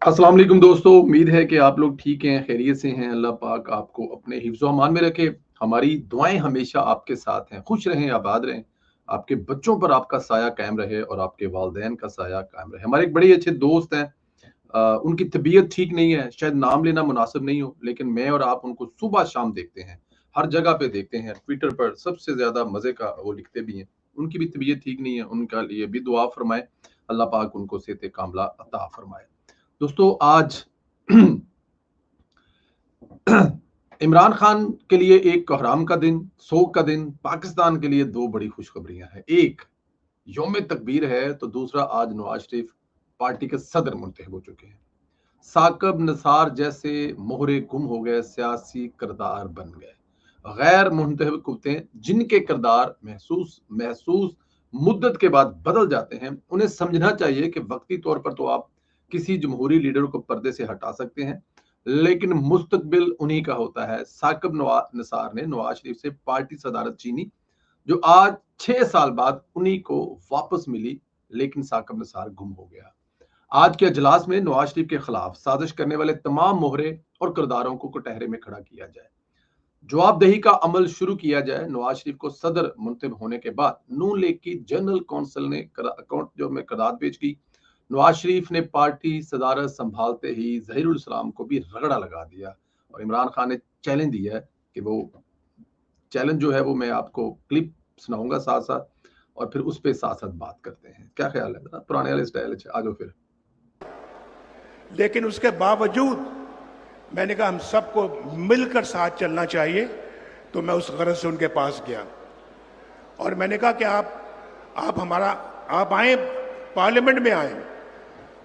अस्सलाम वालेकुम दोस्तों, उम्मीद है कि आप लोग ठीक हैं, खैरियत से हैं। अल्लाह पाक आपको अपने हिफ्ज़-ओ-अमान में रखे। हमारी दुआएँ हमेशा आपके साथ हैं। खुश रहें, आबाद रहें। आपके बच्चों पर आपका साया कायम रहे और आपके वालिदैन का साया कायम रहे। हमारे एक बड़े अच्छे दोस्त हैं, उनकी तबीयत ठीक नहीं है, शायद नाम लेना मुनासिब नहीं हो, लेकिन मैं और आप उनको सुबह-शाम देखते हैं। हर जगह पे देखते हैं, ट्विटर पर सबसे ज़्यादा मज़े का वो लिखते भी हैं। उनकी भी तबीयत ठीक नहीं है, उनका लिए भी दुआ फरमाएँ। अल्लाह पाक उनको सेहत कामिला अता फरमाए। दोस्तों आज इमरान खान के लिए एक कोहराम का दिन, सोग का दिन, पाकिस्तान के लिए दो बड़ी खुशखबरियां हैं। एक यौम तकबीर है, तो दूसरा आज नवाज शरीफ पार्टी के सदर मुंतखब हो चुके हैं। साकब निसार जैसे मोहरे गुम हो गए, सियासी किरदार बन गए। गैर मुंतखब कुत्ते जिनके किरदार महसूस महसूस मुद्दत के बाद बदल जाते हैं, उन्हें समझना चाहिए कि वक्ती तौर पर तो आप किसी जमहूरी लीडर को पर्दे से हटा सकते हैं, लेकिन मुस्तकबिल उन्हीं का होता है। साकब निसार ने नवाज शरीफ से पार्टी सदारत छीनी, जो आज 6 साल बाद उन्हीं को वापस मिली, लेकिन साकब निसार गुम हो गया। आज के अजलास में नवाज शरीफ के खिलाफ साजिश करने वाले तमाम मोहरे और किरदारों को कटहरे में खड़ा किया जाए, जवाबदेही का अमल शुरू किया जाए। नवाज शरीफ को सदर मुंतब होने के बाद नून लीग की जनरल कौंसिल ने अकाउंट जो में करार पेश की। नवाज शरीफ ने पार्टी सदारत संभालते ही जहीरुल इस्लाम को भी रगड़ा लगा दिया और इमरान खान ने चैलेंज दिया है कि वो चैलेंज जो है वो मैं आपको क्लिप सुनाऊंगा साथ साथ, और फिर उस पर साथ साथ बात करते हैं। क्या ख्याल है? पुराने वाले स्टाइल आ जाओ फिर। लेकिन उसके बावजूद मैंने कहा हम सबको मिलकर साथ चलना चाहिए, तो मैं उस गरज से उनके पास गया और मैंने कहा कि आप आए, पार्लियामेंट में आए,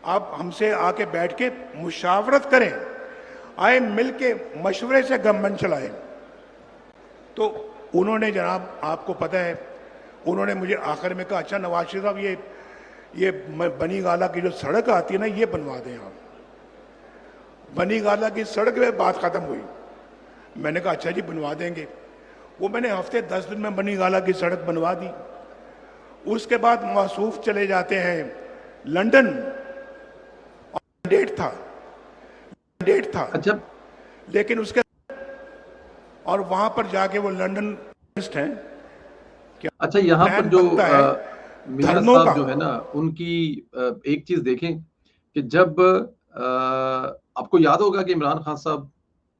आप हमसे आके बैठ के मुशावरत करें, आए मिलके मशवरे से गवर्नमेंट चलाएं। तो उन्होंने, जनाब आपको पता है, उन्होंने मुझे आखिर में कहा, अच्छा नवाज शरीफ साहब ये बनी गाला की जो सड़क आती है ना, ये बनवा दें आप। बनी गाला की सड़क पे बात खत्म हुई। मैंने कहा अच्छा जी बनवा देंगे। वो मैंने हफ्ते 10 दिन में बनी गाला की सड़क बनवा दी। उसके बाद मौसूफ चले जाते हैं लंदन, और डेट था अच्छा, लेकिन उसके और वहां पर जाके वो लंदन हैं। अच्छा, यहाँ पर जो मियां धरनों साहब का जो है ना, उनकी एक चीज देखें कि जब आपको याद होगा कि इमरान खान साहब,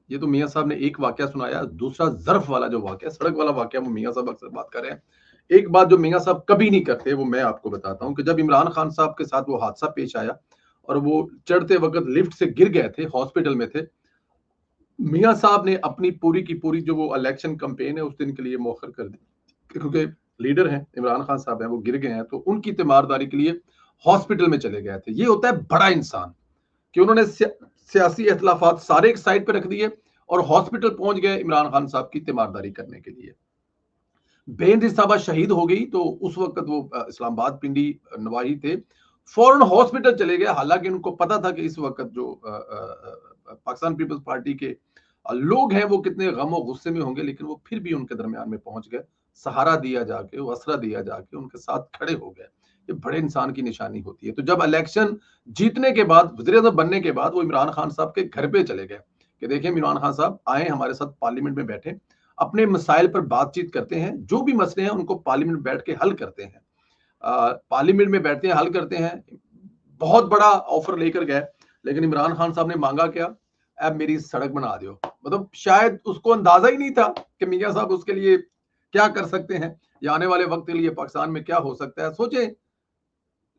ये तो मियां साहब ने एक वाकया सुनाया, दूसरा ज़र्फ वाला जो वाकया, सड़क वाला वाकया, वो मियां साहब अक्सर बात कर रहे हैं। एक बात जो मियां साहब कभी नहीं करते, वो मैं आपको बताता हूँ कि जब इमरान खान साहब के साथ वो हादसा पेश आया और वो चढ़ते वक्त लिफ्ट से गिर गए थे, हॉस्पिटल में थे, मियां साहब ने अपनी पूरी की पूरी जो वो इलेक्शन कैंपेन है उस दिन के लिए मौखर कर दी, क्योंकि लीडर हैं इमरान खान साहब हैं, वो गिर गए हैं, तो उनकी तीमारदारी के लिए हॉस्पिटल में चले गए थे। ये होता है बड़ा इंसान कि उन्होंने सियासी इख्तिलाफात सारे एक साइड पर रख दिए और हॉस्पिटल पहुंच गए इमरान खान साहब की तीमारदारी करने के लिए। बेनजीर साहबा शहीद हो गई तो उस वक्त वो इस्लामाबाद पिंडी नवाही थे, फौरन हॉस्पिटल चले गए। हालांकि उनको पता था कि इस वक्त जो पाकिस्तान पीपल्स पार्टी के लोग हैं वो कितने गम और गुस्से में होंगे, लेकिन वो फिर भी उनके दरमियान में पहुंच गए, सहारा दिया जाके, असरा दिया जाके, उनके साथ खड़े हो गए। ये बड़े इंसान की निशानी होती है। तो जब इलेक्शन जीतने के बाद, वज़ीर-ए-आज़म बनने के बाद, वो इमरान खान साहब के घर पे चले गए कि देखिए इमरान खान साहब आए, हमारे साथ पार्लियामेंट में बैठे, अपने मसाइल पर बातचीत करते हैं, जो भी मसले हैं उनको पार्लियामेंट में बैठ के हल करते हैं। पार्लियामेंट में बैठते हैं, हल करते हैं। बहुत बड़ा ऑफर लेकर गए, लेकिन इमरान खान साहब ने मांगा क्या? अब मेरी सड़क बना दो। मतलब शायद उसको अंदाजा ही नहीं था कि मियां साहब उसके लिए क्या कर सकते हैं या आने वाले वक्त के लिए पाकिस्तान में क्या हो सकता है, सोचे।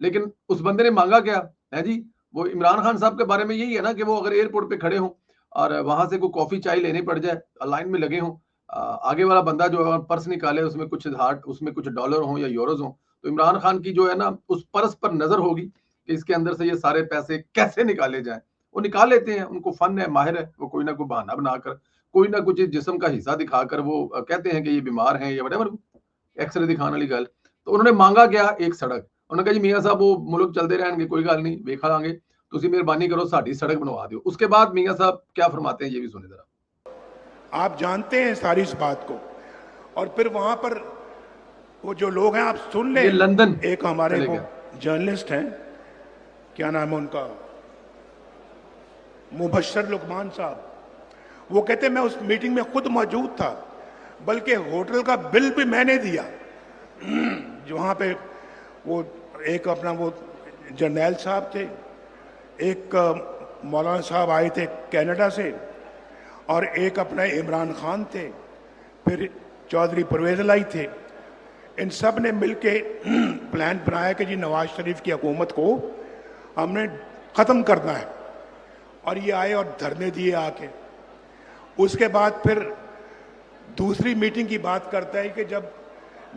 लेकिन उस बंदे ने मांगा क्या है जी? वो इमरान खान साहब के बारे में यही है ना कि वो अगर एयरपोर्ट पे खड़े हों और वहां से कोई कॉफी चाय लेने पड़ जाए, लाइन में लगे हों, आगे वाला बंदा जो है पर्स निकाले, उसमें कुछ उसमें कुछ डॉलर हो या यूरोज हो, तो इमरान खान की जो है ना उस पर्स पर नजर होगी कि इसके अंदर से ये सारे पैसे कैसे निकाले जाए। वो निकाल लेते हैं, उनको फन है, माहिर है, वो कोई ना कोई बहाना बनाकर, कोई ना कुछ जिस्म का हिस्सा दिखाकर वो कहते हैं कि ये बीमार हैं या वटेवर, एक्सरे दिखाने वाली गल। तो उन्होंने मांगा क्या? एक सड़क। उन्होंने कहा जी मियां साहब वो मुल्क चलते रहेंगे, कोई गल नहीं, वेखा लांगे, तुसी मेहरबानी करो साड़ी सड़क बनवा दो। उसके बाद मियां साहब क्या फरमाते हैं ये भी सुने जरा। आप जानते हैं सारी इस बात को। और फिर वहां पर वो जो लोग हैं, आप सुन ये लें। लंदन एक हमारे चले वो गए। जर्नलिस्ट हैं, क्या नाम है उनका, मुबश्शिर लुकमान साहब, वो कहते मैं उस मीटिंग में खुद मौजूद था, बल्कि होटल का बिल भी मैंने दिया। वहाँ पे वो एक अपना वो जर्नैल साहब थे, एक मौलाना साहब आए थे कनाडा से, और एक अपना इमरान खान थे, फिर चौधरी परवेज लाई थे। इन सब ने मिलके प्लान बनाया कि जी नवाज शरीफ की हुकूमत को हमने ख़त्म करना है, और ये आए और धरने दिए आके। उसके बाद फिर दूसरी मीटिंग की बात करता है कि जब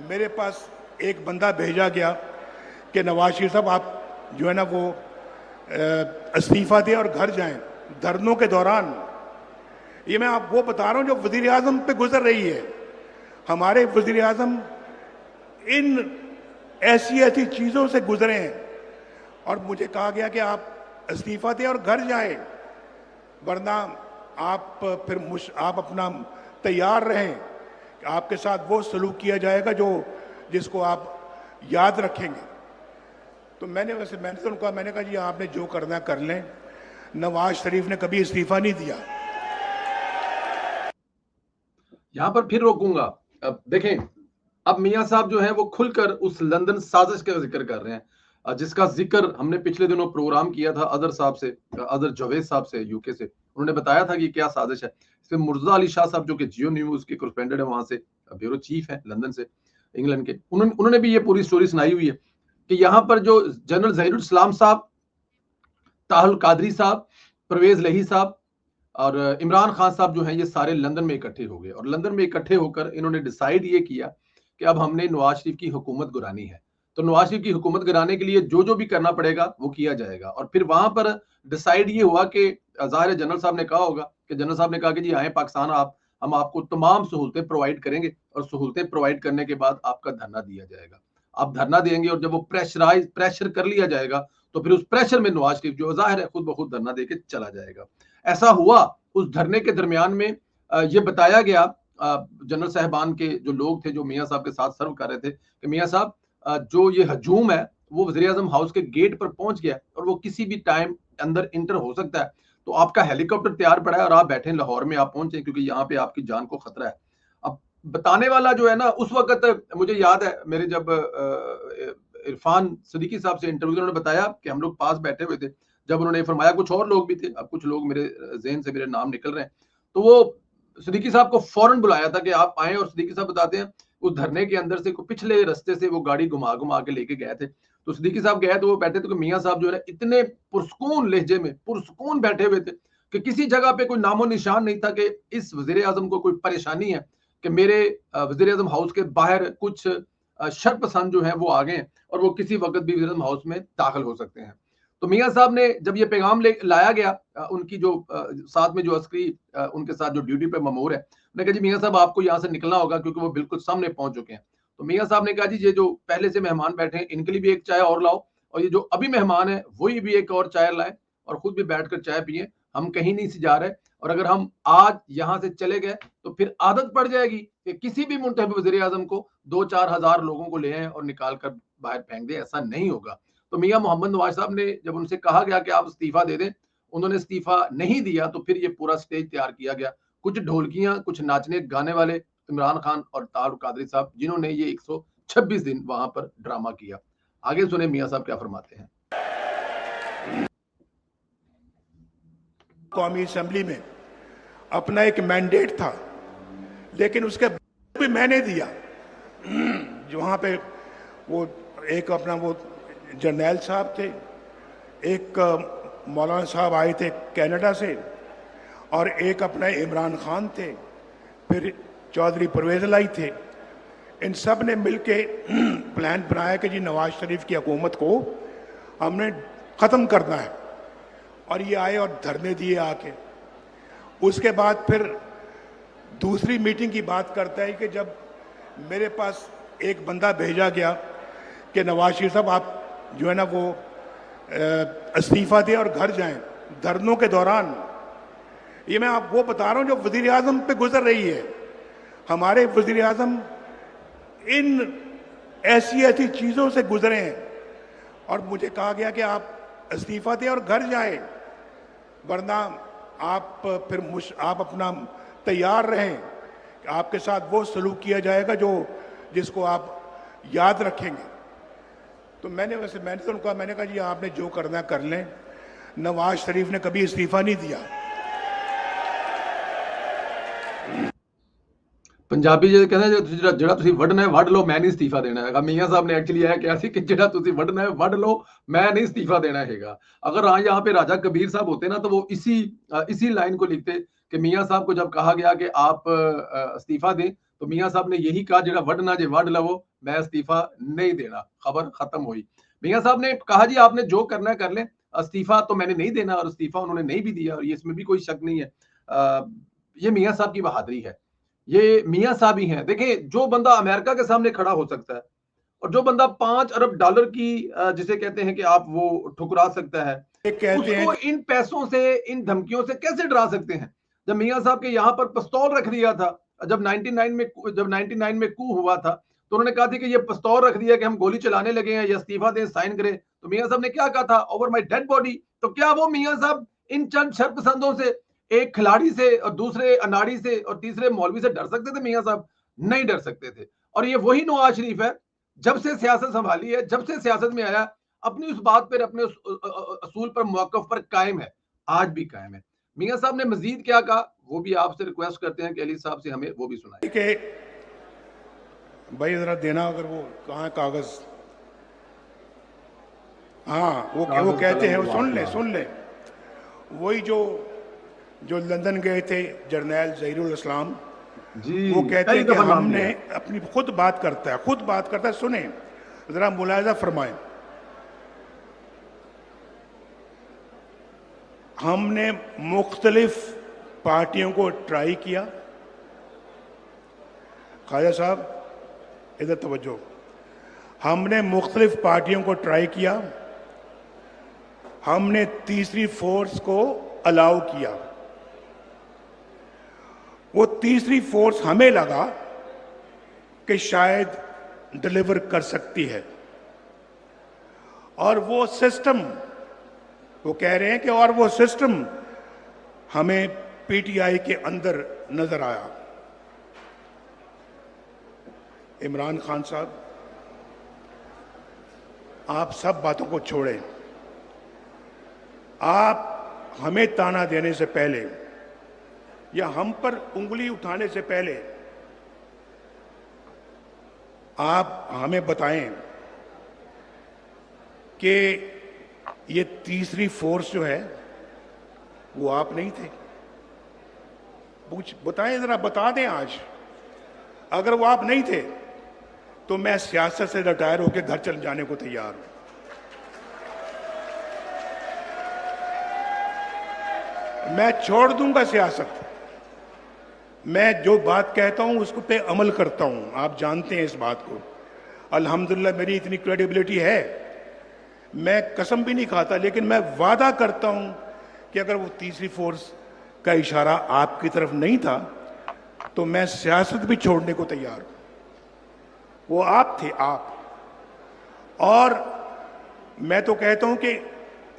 मेरे पास एक बंदा भेजा गया कि नवाज शरीफ साहब आप जो है ना वो इस्तीफा दें और घर जाएं, धरनों के दौरान। ये मैं आप वो बता रहा हूं जो वजीर आजम पे गुजर रही है। हमारे वजीर आजम इन ऐसी ऐसी चीजों से गुजरे हैं, और मुझे कहा गया कि आप इस्तीफा दें और घर जाएं, वरना आप फिर आप अपना तैयार रहें कि आपके साथ वो सलूक किया जाएगा जिसको आप याद रखेंगे। तो मैंने तो उनका मैंने कहा जी आपने जो करना कर लें, नवाज शरीफ ने कभी इस्तीफा नहीं दिया। यहां पर फिर रोकूंगा। अब देखें, अब मियां साहब जो है वो खुलकर उस लंदन साजिश का जिक्र कर रहे हैं, जिसका जिक्र हमने पिछले दिनों प्रोग्राम किया था अदर साहब से, अदर जवेद साहब से यूके से। उन्होंने बताया था कि क्या साजिश है। इसमें मुर्तजा अली शाह साहब जो कि जियो न्यूज के कॉरेस्पोंडेंट है, वहां से ब्यूरो चीफ है लंदन से, इंग्लैंड के, उन्होंने भी ये पूरी स्टोरी सुनाई हुई है कि यहाँ पर जो जनरल जहीरुल इस्लाम साहब, ताहुल कादरी साहब, परवेज लही साहब और इमरान खान साहब जो हैं, ये सारे लंदन में इकट्ठे हो गए, और लंदन में इकट्ठे होकर इन्होंने डिसाइड ये किया कि अब हमने नवाज शरीफ की हुकूमत गिरानी है। तो नवाज शरीफ की हुकूमत गिराने के लिए जो जो भी करना पड़ेगा वो किया जाएगा। और फिर वहां पर डिसाइड ये हुआ कि ज़ाहिर है जनरल साहब ने कहा होगा कि जनरल साहब ने कहा कि जी आए पाकिस्तान, हम आपको तमाम सहूलतें प्रोवाइड करेंगे, और सहूलतें प्रोवाइड करने के बाद आपका धरना दिया जाएगा। आप धरना देंगे, और जब वो प्रेशर कर लिया जाएगा तो फिर उस प्रेशर में नवाज शरीफ जो जाहिर है खुद ब खुद धरना देके चला जाएगा। ऐसा हुआ। उस धरने के दरमियान में ये बताया गया जनरल साहबान के जो लोग थे, जो मियां साहब के साथ सर्व कर रहे थे, कि मियां साहब जो ये हजूम है वो वज़ीर आज़म हाउस के गेट पर पहुंच गया, और वो किसी भी टाइम अंदर इंटर हो सकता है। तो आपका हेलीकॉप्टर तैयार पड़ा है और आप बैठे लाहौर में, आप पहुंचे क्योंकि यहाँ पे आपकी जान को खतरा है। अब बताने वाला जो है ना, उस वक्त मुझे याद है मेरे जब इरफान सिद्दीकी साहब से इंटरव्यू, उन्होंने बताया कि हम लोग पास बैठे हुए थे, जब उन्होंने फरमाया, कुछ और लोग भी थे, अब कुछ लोग मेरे ज़हन से मेरे नाम निकल रहे हैं, तो वो सिद्दीकी साहब को फौरन बुलाया था कि आप आए, और सिद्दीकी साहब बताते हैं उस धरने के अंदर से पिछले रास्ते से वो गाड़ी घुमा घुमा के लेके गए थे। तो सिद्दीकी साहब गए तो वो बैठे थे, तो मियां साहब जो है इतने पुरसकून लहजे में पुरसकून बैठे हुए थे कि किसी जगह पे कोई नामो निशान नहीं था कि इस वजीर आजम को कोई परेशानी है कि मेरे वजीर आजम हाउस के बाहर कुछ शरपसंद जो है वो आ गए, और वो किसी वक्त भी वजीर आजम हाउस में दाखिल हो सकते हैं। तो मियां साहब ने जब ये पैगाम लाया गया, उनकी जो साथ में जो अस्करी उनके साथ जो ड्यूटी पे ममूर है, उन्होंने कहा जी मियां साहब आपको यहाँ से निकलना होगा, क्योंकि वो बिल्कुल सामने पहुंच चुके हैं। तो मियां साहब ने कहा जी ये जो पहले से मेहमान बैठे हैं इनके लिए भी एक चाय और लाओ, और ये जो अभी मेहमान है वही भी एक और चाय लाए, और खुद भी बैठकर चाय पिए। हम कहीं नहीं से जा रहे, और अगर हम आज यहाँ से चले गए तो फिर आदत पड़ जाएगी कि किसी भी मुंतखब वज़ीर आज़म को 2-4 हजार लोगों को ले आए और निकाल कर बाहर फेंक दे, ऐसा नहीं होगा। तो मियां मोहम्मद नवाज साहब ने जब उनसे कहा गया कि आप इस्तीफा दे दें, उन्होंने इस्तीफा नहीं दिया। तो फिर ये पूरा स्टेज तैयार किया गया, कुछ ढोलकियां, कुछ नाचने गाने वाले, इमरान खान और तारुल कादरी साहब, जिन्होंने ये 126 दिन वहां पर ड्रामा किया। आगे सुने मियां साहब क्या फरमाते हैं। कौमी असेंबली में अपना एक मैंडेट था, लेकिन उसके भी मैंने दिया। वहां पे वो एक अपना वो जर्नैल साहब थे, एक मौलाना साहब आए थे कनाडा से, और एक अपना इमरान खान थे, फिर चौधरी परवेज लाई थे। इन सब ने मिलके प्लान बनाया कि जी नवाज शरीफ की हुकूमत को हमने ख़त्म करना है, और ये आए और धरने दिए आके। उसके बाद फिर दूसरी मीटिंग की बात करता है कि जब मेरे पास एक बंदा भेजा गया कि नवाज शरीफ साहब आप जो है ना वो इस्तीफा दें और घर जाएं, धरनों के दौरान। ये मैं आप वो बता रहा हूं जो वजीर आजम पे गुजर रही है। हमारे वजीर आजम इन ऐसी ऐसी चीजों से गुजरे हैं, और मुझे कहा गया कि आप इस्तीफा दें और घर जाएं, वरना आप फिर आप अपना तैयार रहें कि आपके साथ वो सलूक किया जाएगा जिसको आप याद रखेंगे। तो मैंने तो उनका मैंने कहा जी आपने जो करना कर लें। नवाज शरीफ ने कभी इस्तीफा नहीं दिया। पंजाबी जे कहते हैं ਜਿਹੜਾ ਤੁਸੀਂ ਵੱਢਣਾ ਹੈ ਵੱਢ ਲਓ मैं नहीं इस्तीफा देना है। मियां साहब ने एक्चुअली यह किया कि ਜਿਹੜਾ ਤੁਸੀਂ ਵੱਢਣਾ है ਵੱਢ लो मैं नहीं इस्तीफा देना है। अगर हाँ यहाँ पे राजा कबीर साहब होते ना तो वो इसी लाइन को लिखते कि मियां साहब को जब कहा गया कि आप इस्तीफा दें तो मियां साहब ने यही कहा ਜਿਹੜਾ ਵੱਢਣਾ जे ਵੱਢ लवो मैं इस्तीफा नहीं देना। खबर खत्म हुई। मियां साहब ने कहा जी आपने जो करना है कर लें, इस्तीफा तो मैंने नहीं देना, और इस्तीफा उन्होंने नहीं भी दिया, और ये इसमें भी कोई शक नहीं है। ये मियां साहब की बहादुरी है, ये मियां साहब ही हैं। देखिए जो बंदा अमेरिका के सामने खड़ा हो सकता है और जो बंदा $5 अरब की जिसे कहते हैं कि आप वो ठुकरा सकता है, उसको इन पैसों से, इन धमकियों से कैसे डरा सकते हैं। जब मियां साहब के यहाँ पर पिस्तौल रख दिया था, जब 99 में कू हुआ था तो उन्होंने कहा था कि ये पिस्तौल रख दिया कि हम गोली चलाने लगे हैं या इस्तीफा दें, साइन करें। तो मियां साहब ने क्या कहा था, ओवर माय डेड बॉडी। तो क्या वो मियां साहब इन चंद शर्पसंदों से, एक खिलाड़ी से और दूसरे अनाड़ी से और तीसरे मौलवी से डर सकते थे? मियां साहब नहीं डर सकते थे। और ये वही नवाज शरीफ है, जब से सियासत संभाली है, जब से सियासत में आया, अपनी उस बात पर, अपने उस असूल पर, मौकफ पर कायम है, आज भी कायम है। मियां साहब ने मजीद क्या कहा वो भी आपसे रिक्वेस्ट करते हैं कि अली साहब से हमें वो भी सुनाए। भाई जरा देना, अगर वो कहाँ कागज, हाँ वो कहते हैं, वो सुन ले वही जो लंदन गए थे जर्नैल ज़हीरुल इस्लाम जी, वो कहते हैं कि हमने अपनी खुद बात करता है, सुने जरा मुलाहिजा फरमाएं। हमने मुख्तलिफ पार्टियों को ट्राई किया, ख्वाजा साहब इधर तवज्जो, हमने मुख्तलिफ पार्टियों को ट्राई किया, हमने तीसरी फोर्स को अलाउ किया। वो तीसरी फोर्स हमें लगा कि शायद डिलीवर कर सकती है, और वो सिस्टम, वो कह रहे हैं कि और वो सिस्टम हमें पीटीआई के अंदर नजर आया। इमरान खान साहब, आप सब बातों को छोड़ें, आप हमें ताना देने से पहले या हम पर उंगली उठाने से पहले आप हमें बताएं कि ये तीसरी फोर्स जो है वो आप नहीं थे। बताएं जरा, बता दें आज। अगर वो आप नहीं थे तो मैं सियासत से रिटायर होकर घर चल जाने को तैयार हूं। मैं छोड़ दूंगा सियासत, मैं जो बात कहता हूं उसको पे अमल करता हूं, आप जानते हैं इस बात को। अल्हम्दुलिल्लाह मेरी इतनी क्रेडिबिलिटी है, मैं कसम भी नहीं खाता, लेकिन मैं वादा करता हूं कि अगर वो तीसरी फोर्स का इशारा आपकी तरफ नहीं था तो मैं सियासत भी छोड़ने को तैयार हूं। वो आप थे, आप। और मैं तो कहता हूं कि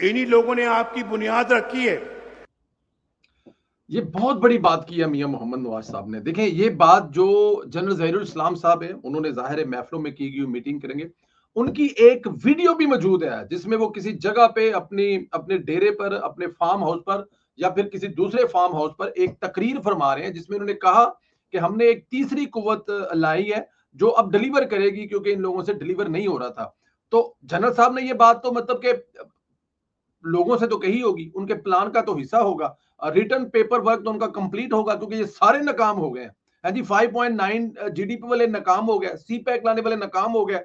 इन्हीं लोगों ने आपकी बुनियाद रखी है। ये बहुत बड़ी बात की है मियां मोहम्मद नवाज साहब ने। देखें ये बात जो जनरल ज़हीरुल इस्लाम साहब है उन्होंने ज़ाहिर है महफिलों में की गई मीटिंग करेंगे, उनकी एक वीडियो भी मौजूद है जिसमें वो किसी जगह पे अपने डेरे पर, अपने फार्म हाउस पर या फिर किसी दूसरे फार्म हाउस पर एक तकरीर फरमा रहे हैं जिसमें उन्होंने कहा कि हमने एक तीसरी कुव्वत लाई है जो अब डिलीवर करेगी, क्योंकि इन लोगों से डिलीवर नहीं हो रहा था। तो जनरल साहब ने ये बात तो मतलब के लोगों से तो कही होगी, उनके प्लान का तो हिस्सा होगा, रिटर्न पेपर वर्क तो उनका कंप्लीट होगा, क्योंकि ये सारे नाकाम हो गए हैं जी। 5.9 जीडीपी वाले नाकाम हो गए, सी पैक लाने वाले नाकाम हो गए,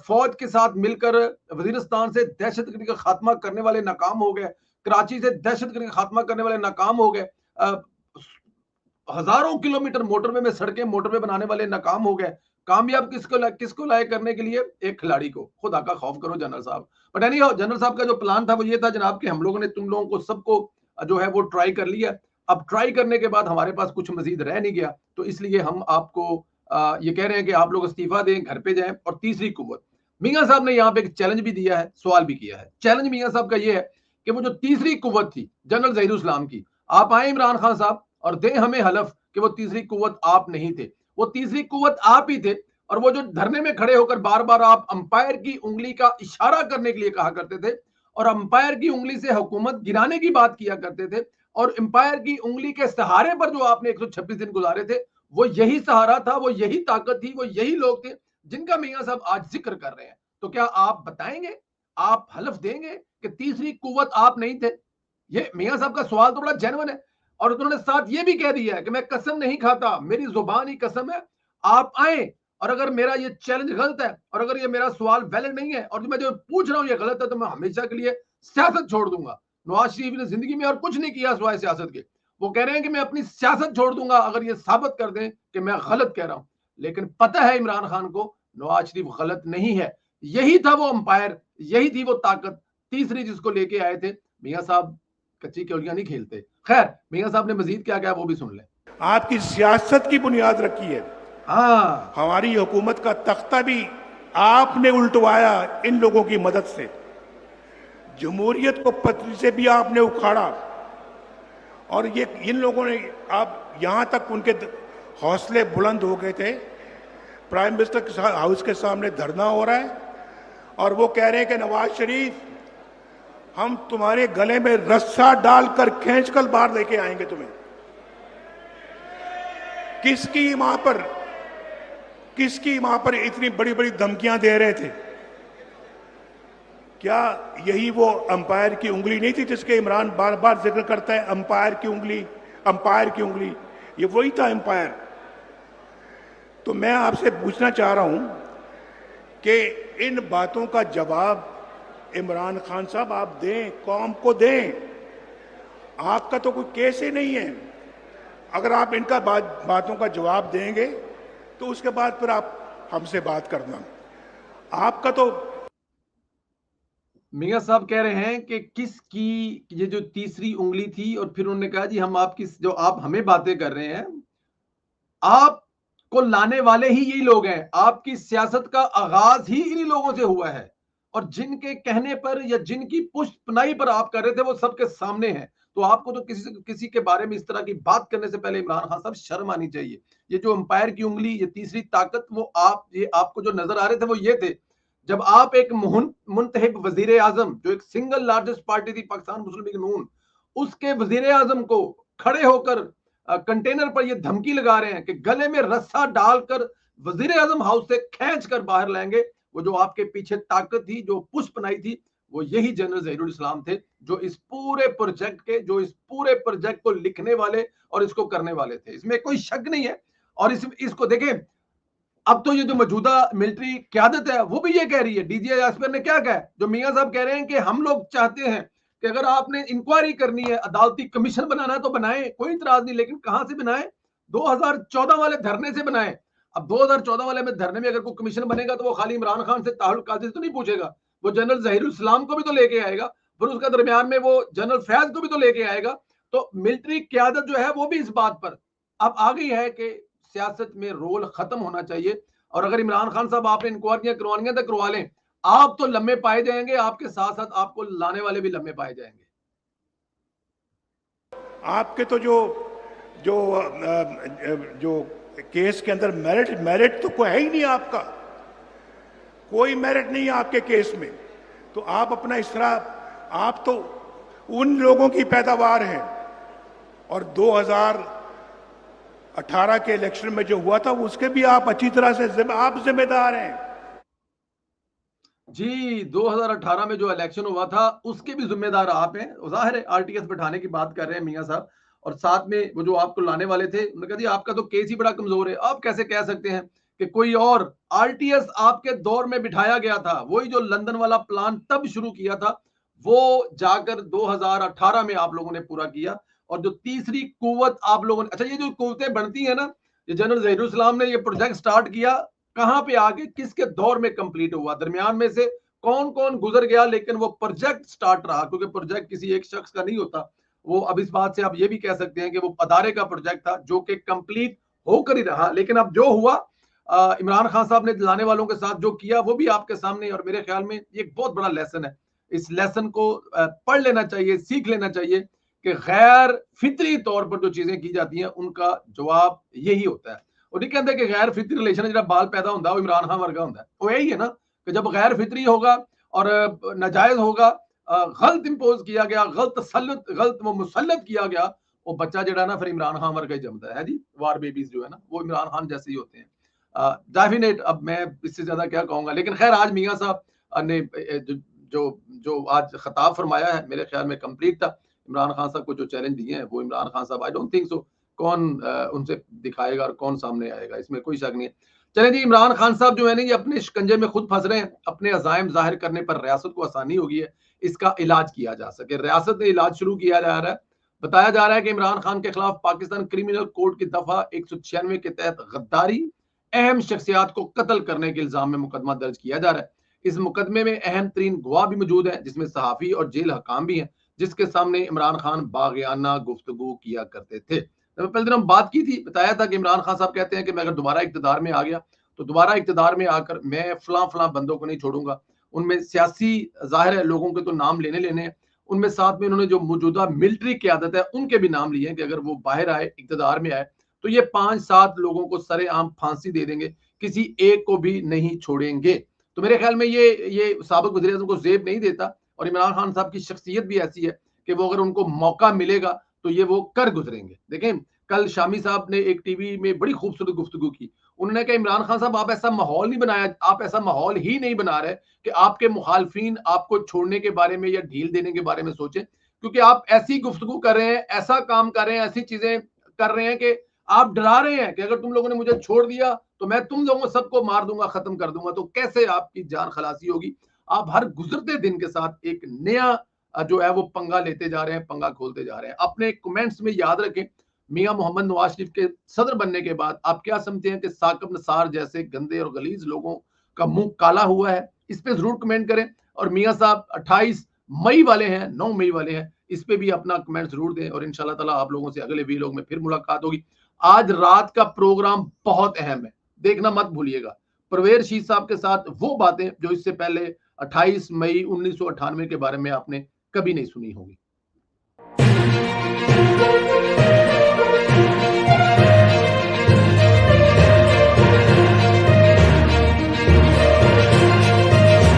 फौज के साथ मिलकर वजीरिस्तान से दहशतगर्दी का खात्मा करने वाले नाकाम हो गए, कराची से दहशतगर्दी का खात्मा करने वाले नाकाम हो गए, हजारों किलोमीटर मोटरवे में सड़कें, मोटरवे बनाने वाले नाकाम हो गए। कामयाब किसको लाए करने के लिए? एक खिलाड़ी को। खुदा का खौफ करो जनरल साहब। बट एनी हाउ, जनरल साहब का जो प्लान था वो ये था जनाब कि हम लोगों ने तुम लोगों को सबको जो है वो ट्राई कर लिया। अब ट्राई करने के बाद हमारे पास कुछ मजीद रह नहीं गया, तो इसलिए हम आपको ये कह रहे हैं कि आप लोग इस्तीफा दें, घर पे जाएं। और तीसरी कुव्वत, मियां साहब ने यहाँ पे एक चैलेंज भी दिया है, सवाल भी किया है। चैलेंज मियां साहब का ये है कि वो जो तीसरी कुव्वत थी जनरल ज़हीरुल इस्लाम की, आप आए इमरान खान साहब और दें हमें हलफ कि वो तीसरी कुव्वत आप नहीं थे, वो तीसरी कुव्वत आप ही थे। और वो जो धरने में खड़े होकर बार बार आप अंपायर की उंगली का इशारा करने के लिए कहा करते थे और अंपायर की उंगली से हुकूमत गिराने की बात किया करते थे, और अंपायर की उंगली के सहारे पर जो आपने 126 दिन गुजारे थे, वो यही सहारा था, वो यही ताकत थी, वो यही लोग थे जिनका मियां साहब आज जिक्र कर रहे हैं। तो क्या आप बताएंगे, आप हलफ देंगे कि तीसरी कुव्वत आप नहीं थे? ये मियां साहब का सवाल तो बड़ा जेन्युइन है। और उन्होंने साथ ये भी कह दिया है कि मैं कसम नहीं खाता, मेरी जुबान ही कसम है, आप आए और अगर मेरा ये चैलेंज गलत है और अगर ये मेरा सवाल वैलिड नहीं है और मैं जो पूछ रहा हूं ये गलत है, तो मैं हमेशा के लिए सियासत छोड़ दूंगा। नवाज शरीफ ने जिंदगी में और कुछ नहीं किया सिवाय सियासत के। वो कह रहे हैं कि मैं अपनी सियासत छोड़ दूंगा अगर ये साबित कर दें कि मैं गलत कह रहा हूं। लेकिन पता है इमरान खान को नवाज शरीफ गलत नहीं है। यही था वो अंपायर, यही थी वो ताकत तीसरी जिसको लेके आए थे। मियां साहब कच्ची कौलियां नहीं खेलते। खैर, मियां साहब ने मजीद क्या कहा वो भी सुन लें। आपकी सियासत की बुनियाद रखी है। हाँ, हमारी हुकूमत का तख्ता भी आपने उल्टवाया इन लोगों की मदद से। जमहूरियत को पतरी से भी आपने उखाड़ा। और ये इन लोगों ने, आप यहां तक उनके हौसले बुलंद हो गए थे। प्राइम मिनिस्टर के हाउस के सामने धरना हो रहा है और वो कह रहे हैं कि नवाज शरीफ, हम तुम्हारे गले में रस्सा डालकर खींचकर बाहर लेके आएंगे तुम्हें। किसकी मां पर इतनी बड़ी बड़ी धमकियां दे रहे थे? क्या यही वो अंपायर की उंगली नहीं थी जिसके इमरान बार बार जिक्र करता है? अंपायर की उंगली, अंपायर की उंगली, ये वही था अंपायर। तो मैं आपसे पूछना चाह रहा हूं कि इन बातों का जवाब इमरान खान साहब आप दें, कौम को दें। आपका तो कोई केस ही नहीं है। अगर आप इनका बातों का जवाब देंगे तो उसके बाद फिर आप हमसे बात करना। आपका तो मियां साहब कह रहे हैं कि किसकी ये जो तीसरी उंगली थी, और फिर उन्होंने कहा जी हम आपकी जो आप हमें बातें कर रहे हैं, आपको लाने वाले ही यही लोग हैं, आपकी सियासत का आगाज ही इन्हीं लोगों से हुआ है और जिनके कहने पर या जिनकी पुष्टपनाही पर आप कर रहे थे वो सबके सामने है। तो आपको तो किसी के बारे में इस तरह की बात करने से पहले इमरान खान साहब शर्म आनी चाहिए। ये जो अंपायर की उंगली, ये तीसरी ताकत, वो आप, ये आपको जो नजर आ रहे थे वो ये थे जब आप एक मुंतहिब वजीर आजम, जो एक सिंगल लार्जेस्ट पार्टी थी पाकिस्तान मुस्लिम लीग नून, उसके वजीर आजम को खड़े होकर कंटेनर पर ये धमकी लगा रहे हैं कि गले में रस्सा डालकर वजीर आजम हाउस से खींच कर बाहर लाएंगे। वो जो आपके पीछे ताकत थी, जो पुष्पनाई थी, वो यही जनरल जहीरुल इस्लाम थे, जो इस पूरे प्रोजेक्ट को लिखने वाले और इसको करने वाले थे। इसमें कोई शक नहीं है। और इसको देखें, अब तो ये जो मौजूदा मिलिट्री क्यादत है वो भी ये कह रही है, डीजीआई आसफर ने क्या कहा, जो मियां साहब कह रहे हैं कि हम लोग चाहते हैं कि अगर आपने इंक्वायरी करनी है, अदालती कमीशन बनाना है तो बनाए, कोई इतराज नहीं, लेकिन कहां से बनाए? 2014 वाले धरने से बनाए। अब 2014 वाले में धरने में अगर कोई कमीशन बनेगा तो वो खाली इमरान खान से ताल्लुक काजी तो नहीं पूछेगा, वो जनरल जहीरुल इस्लाम को भी तो लेके आएगा, फिर उसका दरमियान में वो जनरल फैज को भी तो लेके आएगा। तो मिलिट्री क्यादत जो है वो भी इस बात पर अब आ गई है कि सियासत में रोल खत्म होना चाहिए। और अगर इमरान खान साहब आपने इंक्वायरियां करवानी है तो करवा लें, आप तो लम्बे पाए जाएंगे, आपके साथ साथ आपको लाने वाले भी लम्बे पाए जाएंगे। आपके तो जो जो जो केस के अंदर मेरिट तो कोई है ही नहीं। आपका कोई मेरिट नहीं है आपके केस में। तो आप अपना इस तरह, आप तो उन लोगों की पैदावार हैं। और 2018 के इलेक्शन में जो हुआ था उसके भी आप अच्छी तरह से आप जिम्मेदार हैं। जी, 2018 में जो इलेक्शन हुआ था उसके भी जिम्मेदार आप हैं। जाहिर है आरटीएस बैठाने की बात कर रहे हैं मियां साहब, और साथ में वो जो आपको लाने वाले थे उन्होंने कहा जी आपका तो केस ही बड़ा कमजोर है। आप कैसे कह सकते हैं कि कोई और आरटीएस आपके दौर में बिठाया गया था? वही जो लंदन वाला प्लान तब शुरू किया था वो जाकर 2018 में आप लोगों ने पूरा किया। और जो तीसरी कुव्वत आप लोगों ने, अच्छा ये जो कुव्वतें बनती है ना, ये जनरल जहीरुल इस्लाम ने ये प्रोजेक्ट स्टार्ट किया, कहां पे आगे किसके दौर में कंप्लीट हुआ, दरमियान में से कौन कौन गुजर गया, लेकिन वो प्रोजेक्ट स्टार्ट रहा, क्योंकि प्रोजेक्ट किसी एक शख्स का नहीं होता। वो अब इस बात से आप ये भी कह सकते हैं कि वो अदारे का प्रोजेक्ट था जो कि कंप्लीट होकर ही रहा। लेकिन अब जो हुआ, इमरान खान साहब ने लाने वालों के साथ जो किया वो भी आपके सामने, और मेरे ख्याल में ये एक बहुत बड़ा लेसन है। इस लेसन को पढ़ लेना चाहिए, सीख लेना चाहिए कि गैर फितरी तौर पर जो चीजें की जाती हैं उनका जवाब यही होता है। और नहीं कहते कि गैर फितरी रिलेशन जो बाल पैदा होता है वो इमरान खान वर्गा होता है, वो यही है ना कि जब गैर फितरी होगा और नाजायज होगा, गलत इंपोज किया गया, गलत वो मुसल्लत किया गया, वो बच्चा जड़ा ना फिर इमरान खान वर्गा ही जमता है जी। वार बेबीज जो है ना वो इमरान खान जैसे ही होते हैं। डेफिनेट, अब मैं इससे ज्यादा क्या कहूंगा, लेकिन खैर आज मियां साहब ने जो जो आज खिताब फरमाया है मेरे ख्याल में कंप्लीट था। इमरान खान साहब को जो चैलेंज दिए हैं वो इमरान खान साहब, आई डोंट थिंक सो कौन उनसे दिखाएगा और कौन सामने आएगा, इसमें कोई शक नहीं है। चलें जी, इमरान खान साहब जो है ना ये अपने शिकंजे में खुद फंस रहे हैं। अपने अजायम जाहिर करने पर रियासत को आसानी होगी है इसका इलाज किया जा सके। रियासत ने इलाज शुरू किया जा रहा है। बताया जा रहा है कि इमरान खान के खिलाफ पाकिस्तान क्रिमिनल कोड की दफा 196 के तहत गद्दारी, अहम शख्सियात को कत्ल करने के इल्जाम में मुकदमा दर्ज किया जा रहा है। इस मुकदमे में अहम तरीन गवाह भी मौजूद है, जिसमें सहाफी और जेल हकाम भी हैं, जिसके सामने इमरान खान बागियाना गुफ्तगू किया करते थे। तो पहले दिन हम बात की थी, बताया था कि इमरान खान साहब कहते हैं कि मैं अगर दोबारा इक्तदार में आ गया तो दोबारा इक्तदार में आकर मैं फलां फलां बंदों को नहीं छोड़ूंगा। उनमें सियासी जाहिर है लोगों के तो नाम लेने लेने हैं, उनमें साथ में उन्होंने जो मौजूदा मिलिट्री क्यादत है उनके भी नाम लिए हैं कि अगर वो बाहर आए, इक्तदार में आए, तो ये 5-7 लोगों को सरेआम फांसी दे देंगे, किसी एक को भी नहीं छोड़ेंगे। तो मेरे ख्याल में ये साबिक वज़ीर-ए-आज़म को ज़ेब नहीं देता। और इमरान खान साहब की शख्सियत भी ऐसी है कि वो अगर उनको मौका मिलेगा तो ये वो कर गुजरेंगे। देखें, कल शामी साहब ने एक टीवी में बड़ी खूबसूरत गुफ्तगू की। उन्होंने कहा इमरान खान साहब आप ऐसा माहौल नहीं बनाया, आप ऐसा माहौल ही नहीं बना रहे कि आपके मुखालफिन आपको छोड़ने के बारे में या ढील देने के बारे में सोचें, क्योंकि आप ऐसी गुफ्तगू कर रहे हैं, ऐसा काम कर रहे हैं, ऐसी चीजें कर रहे हैं कि आप डरा रहे हैं कि अगर तुम लोगों ने मुझे छोड़ दिया तो मैं तुम लोगों सबको मार दूंगा, खत्म कर दूंगा। तो कैसे आपकी जान खलासी होगी? आप हर गुजरते दिन के साथ एक नया जो है वो पंगा लेते जा रहे हैं, पंगा खोलते जा रहे हैं। अपने कमेंट्स में याद रखें, मियां मोहम्मद नवाज शरीफ के सदर बनने के बाद आप क्या समझते हैं कि साकिब नसार जैसे गंदे और गलीज लोगों का मुंह काला हुआ है? इस पे जरूर कमेंट करें। और मियां साहब 28 मई वाले हैं, 9 मई वाले हैं, इस पे भी अपना कमेंट जरूर दें। और इंशाल्लाह ताला आप लोगों से अगले वीलॉग में फिर मुलाकात होगी। आज रात का प्रोग्राम बहुत अहम है, देखना मत भूलिएगा। परवेज शीर साहब के साथ वो बातें जो इससे पहले 28 मई 1998 के बारे में आपने कभी नहीं सुनी होगी।